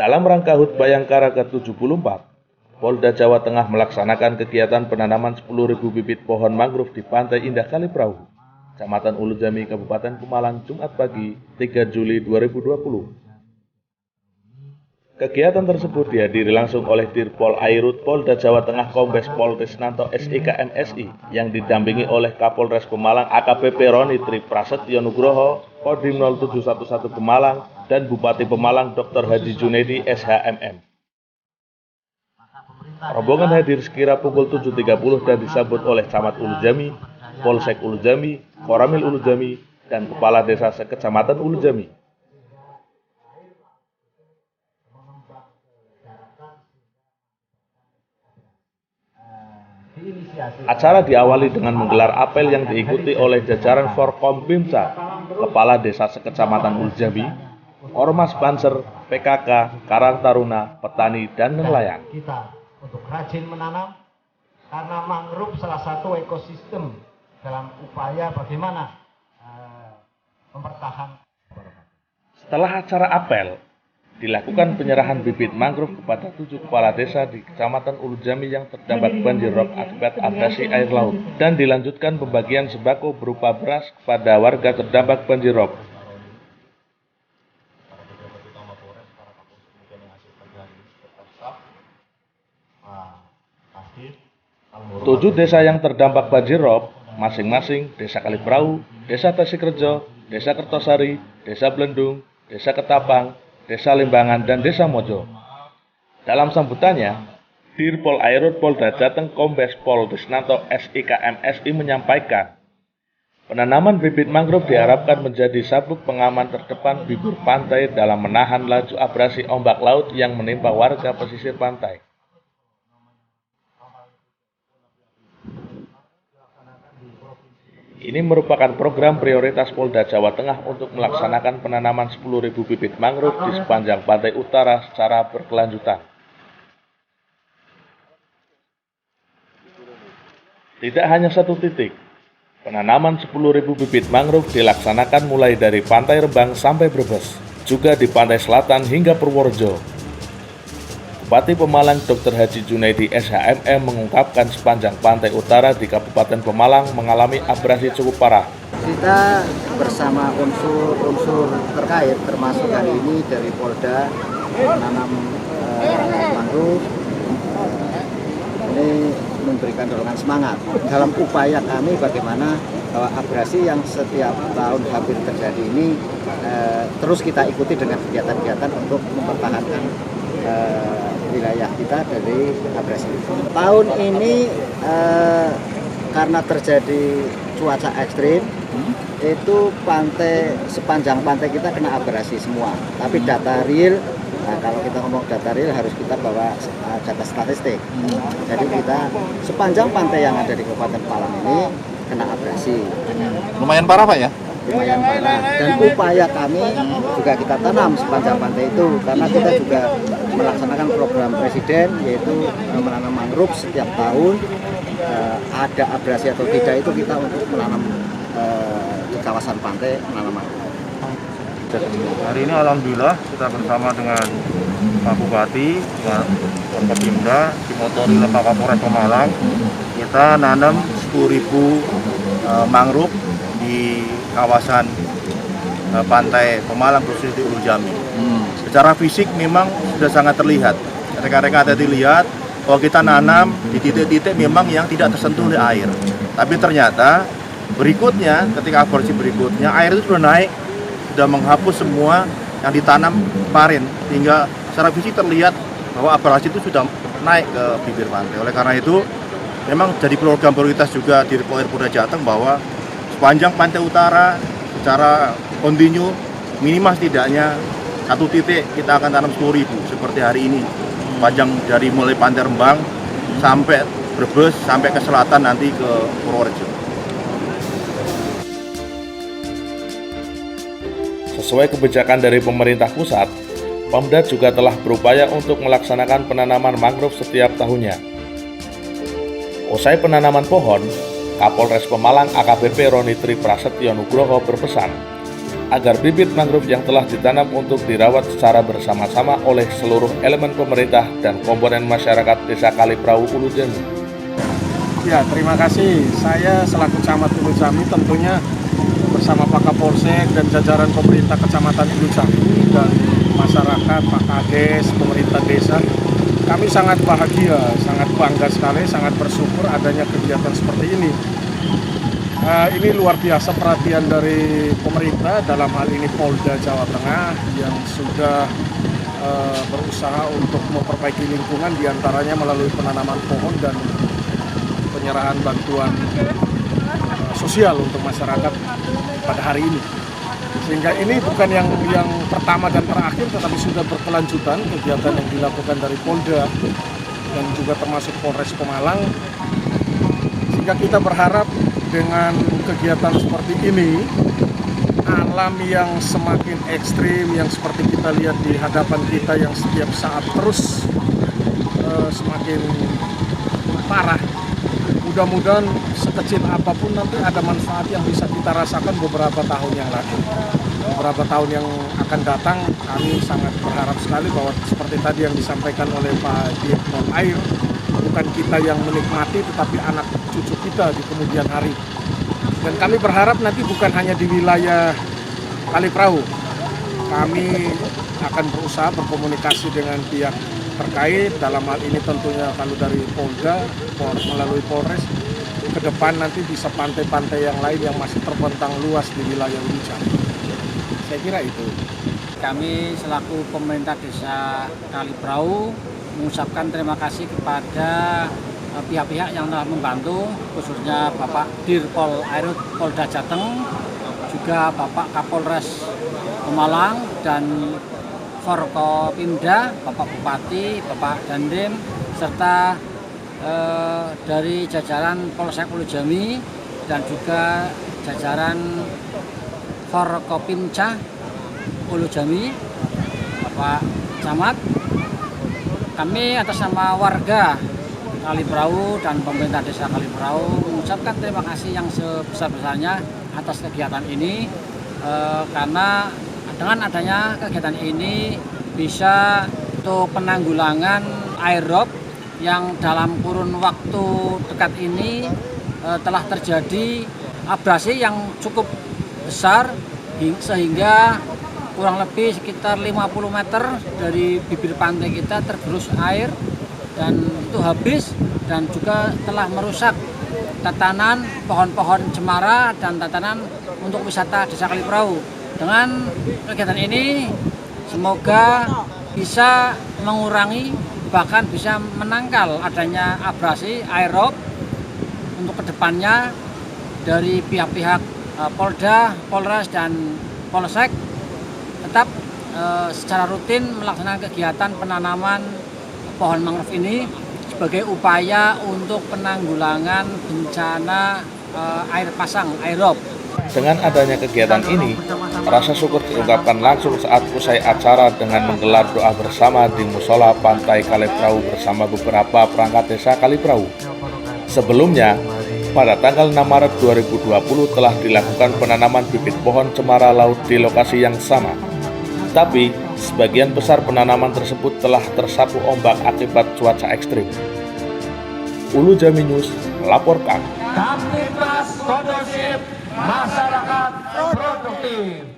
Dalam rangka HUT Bayangkara ke-74, Polda Jawa Tengah melaksanakan kegiatan penanaman 10.000 bibit pohon mangrove di Pantai Indah Kaliprahu, Kecamatan Ulujami, Kabupaten Pemalang, Jumat pagi, 3 Juli 2020. Kegiatan tersebut dihadiri langsung oleh Dirpol Airut Polda Jawa Tengah Kombes Pol Risnanto SIK MSI yang didampingi oleh Kapolres Pemalang AKBP Roni Tri Prasetyo Nugroho, Kodim 0711 Pemalang, dan Bupati Pemalang Dr. Haji Junaidi SHMM. Rombongan hadir sekira pukul 7.30 dan disambut oleh Camat Ulujami, Polsek Ulujami, Koramil Ulujami, dan Kepala Desa Sekecamatan Ulujami. Acara diawali dengan menggelar apel yang diikuti oleh jajaran Forkompimsa, Kepala Desa Sekecamatan Ulujami, Ormas Banser, PKK, Karang Taruna, petani, dan nelayan. Kita untuk rajin menanam karena mangrove salah satu ekosistem dalam upaya bagaimana mempertahankan. Setelah acara apel, dilakukan penyerahan bibit mangrove kepada 7 kepala desa di Kecamatan Ulujami yang terdampak banjir rob akibat abrasi air laut, dan dilanjutkan pembagian sembako berupa beras kepada warga terdampak banjir rob. Tujuh desa yang terdampak banjir rob, masing-masing Desa Kaliprahu, Desa Tasikrejo, Desa Kertosari, Desa Blendung, Desa Ketapang, Desa Limbangan, dan Desa Mojo. Dalam sambutannya, Dirpol Airut Polda Jateng Kombes Pol Risnanto SIK MSI menyampaikan, penanaman bibit mangrove diharapkan menjadi sabuk pengaman terdepan bibir pantai dalam menahan laju abrasi ombak laut yang menimpa warga pesisir pantai. Ini merupakan program prioritas Polda Jawa Tengah untuk melaksanakan penanaman 10.000 bibit mangrove di sepanjang pantai utara secara berkelanjutan. Tidak hanya satu titik, penanaman 10.000 bibit mangrove dilaksanakan mulai dari Pantai Rembang sampai Brebes, juga di pantai selatan hingga Purworejo. Bupati Pemalang Dr. Haji Junaidi SHMM mengungkapkan sepanjang pantai utara di Kabupaten Pemalang mengalami abrasi cukup parah. Kita bersama unsur terkait termasuk hari ini dari Polda menanam mangrove ini memberikan dorongan semangat dalam upaya kami bagaimana bahwa abrasi yang setiap tahun hampir terjadi ini terus kita ikuti dengan kegiatan-kegiatan untuk mempertahankan wilayah kita dari abrasi. Tahun ini karena terjadi cuaca ekstrim, itu pantai sepanjang pantai kita kena abrasi semua. Tapi data real, nah kalau kita ngomong data real harus kita bawa data statistik. Jadi kita sepanjang pantai yang ada di Kabupaten Pemalang ini kena abrasi. Lumayan parah Pak ya? Lumayan parah, dan upaya kami juga kita tanam sepanjang pantai itu karena kita juga melaksanakan program presiden yaitu menanam mangrove setiap tahun, ada abrasi atau tidak itu kita untuk menanam di kawasan pantai menanam mangrove. Hari ini alhamdulillah kita bersama dengan Pak Bupati, Pak Forkopimda, dimotori oleh Pak Kapolres Pemalang, kita nanam 10.000 mangrove di kawasan pantai Pemalang khususnya di Ulujami. Secara fisik memang sudah sangat terlihat. Rekan-rekan tadi lihat bahwa kita nanam di titik-titik memang yang tidak tersentuh oleh air. Tapi ternyata berikutnya ketika abrasi berikutnya air itu sudah naik, sudah menghapus semua yang ditanam kemarin, hingga secara fisik terlihat bahwa abrasi itu sudah naik ke bibir pantai. Oleh karena itu memang jadi program prioritas juga di Polda Jateng bahwa sepanjang pantai utara secara kontinu minimal setidaknya satu titik kita akan tanam 10.000 seperti hari ini, panjang dari mulai Pantai Rembang sampai Brebes sampai ke selatan nanti ke Purworejo. Sesuai kebijakan dari pemerintah pusat, Pemda juga telah berupaya untuk melaksanakan penanaman mangrove setiap tahunnya. Usai penanaman pohon, Kapolres Pemalang AKBP Roni Tri Prasetyo Nugroho berpesan, agar bibit mangrove yang telah ditanam untuk dirawat secara bersama-sama oleh seluruh elemen pemerintah dan komponen masyarakat Desa Kaliprau, Ulu Jami. Ya, terima kasih. Saya selaku Camat Ulu Jami tentunya bersama Pak Kapolsek dan jajaran pemerintah Kecamatan Ulu Jami dan masyarakat, Pak Kades, pemerintah desa, kami sangat bahagia, sangat bangga sekali, sangat bersyukur adanya kegiatan seperti ini. Ini luar biasa perhatian dari pemerintah, dalam hal ini Polda Jawa Tengah yang sudah berusaha untuk memperbaiki lingkungan, diantaranya melalui penanaman pohon dan penyerahan bantuan sosial untuk masyarakat pada hari ini. Sehingga ini bukan yang pertama dan terakhir, tetapi sudah berkelanjutan kegiatan yang dilakukan dari Polda dan juga termasuk Polres Pemalang. Sehingga kita berharap dengan kegiatan seperti ini, alam yang semakin ekstrim, yang seperti kita lihat di hadapan kita yang setiap saat terus semakin parah, mudah-mudahan sekecil apapun nanti ada manfaat yang bisa kita rasakan beberapa tahun yang lalu. Beberapa tahun yang akan datang, kami sangat berharap sekali bahwa seperti tadi yang disampaikan oleh Pak Dirpol Air, bukan kita yang menikmati, tetapi anak cucu kita di kemudian hari. Dan kami berharap nanti bukan hanya di wilayah Kaliprau, kami akan berusaha berkomunikasi dengan pihak terkait, dalam hal ini tentunya kalau dari Polda, melalui Polres, ke depan nanti bisa pantai-pantai yang lain yang masih terbentang luas di wilayah Ulu Jami. Saya kira itu. Kami selaku pemerintah Desa Kaliprau mengucapkan terima kasih kepada pihak-pihak yang telah membantu, khususnya Bapak Dirpol Air Polda Jateng, juga Bapak Kapolres Pemalang dan Forkopimda, Bapak Bupati, Bapak Dandim, serta dari jajaran Polsek Ulu Jami dan juga jajaran Forkopimca Ulu Jami, Bapak Camat. Kami atas nama warga Kaliprau dan pemerintah Desa Kaliprau mengucapkan terima kasih yang sebesar-besarnya atas kegiatan ini, karena dengan adanya kegiatan ini bisa untuk penanggulangan aerob yang dalam kurun waktu dekat ini telah terjadi abrasi yang cukup besar sehingga kurang lebih sekitar 50 meter dari bibir pantai kita tergerus air dan itu habis, dan juga telah merusak tatanan pohon-pohon cemara dan tatanan untuk wisata Desa Kaliprau. Dengan kegiatan ini semoga bisa mengurangi bahkan bisa menangkal adanya abrasi aerob untuk kedepannya. Dari pihak-pihak Polda, Polres dan Polsek tetap secara rutin melaksanakan kegiatan penanaman pohon mangrove ini sebagai upaya untuk penanggulangan bencana air pasang aerob. Dengan adanya kegiatan ini, rasa syukur diungkapkan langsung saat usai acara dengan menggelar doa bersama di musola Pantai Kaliprau bersama beberapa perangkat desa Kaliprau. Sebelumnya, pada tanggal 6 Maret 2020 telah dilakukan penanaman bibit pohon cemara laut di lokasi yang sama. Tapi, sebagian besar penanaman tersebut telah tersapu ombak akibat cuaca ekstrim. Ulu Jami News melaporkan. Kamtibmas kondusif, masyarakat produktif.